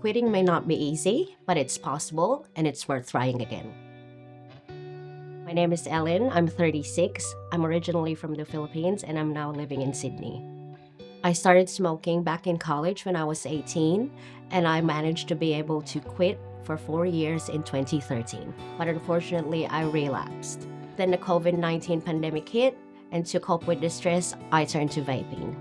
Quitting may not be easy, but it's possible and it's worth trying again. My name is Ellen. I'm 36. I'm originally from the Philippines and I'm now living in Sydney. I started smoking back in college when I was 18, and I managed to be able to quit for 4 years in 2013. But unfortunately, I relapsed. Then the COVID-19 pandemic hit, and to cope with the stress, I turned to vaping.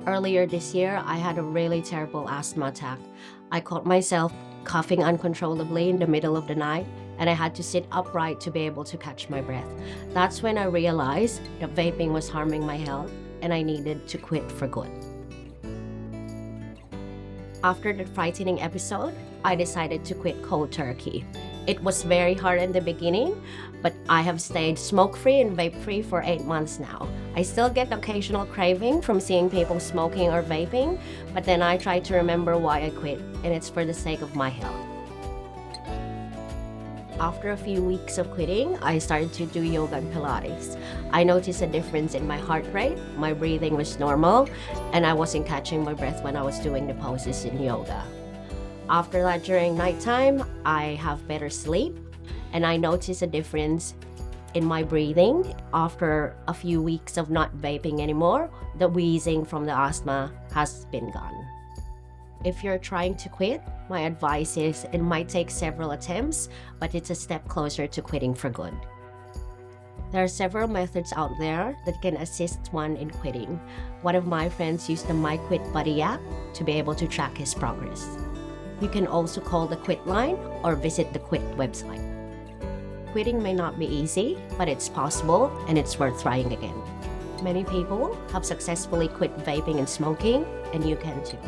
Earlier this year, I had a really terrible asthma attack. I caught myself coughing uncontrollably in the middle of the night, and I had to sit upright to be able to catch my breath. That's when I realized that vaping was harming my health, and I needed to quit for good. After the frightening episode, I decided to quit cold turkey. It was very hard in the beginning, but I have stayed smoke-free and vape-free for 8 months now. I still get occasional craving from seeing people smoking or vaping, but then I try to remember why I quit, and it's for the sake of my health. After a few weeks of quitting, I started to do yoga and Pilates. I noticed a difference in my heart rate, my breathing was normal, and I wasn't catching my breath when I was doing the poses in yoga. After that, during nighttime, I have better sleep, and I noticed a difference in my breathing. After a few weeks of not vaping anymore, the wheezing from the asthma has been gone. If you're trying to quit, my advice is it might take several attempts, but it's a step closer to quitting for good. There are several methods out there that can assist one in quitting. One of my friends used the My Quit Buddy app to be able to track his progress. You can also call the Quit line or visit the Quit website. Quitting may not be easy, but it's possible and it's worth trying again. Many people have successfully quit vaping and smoking, and you can too.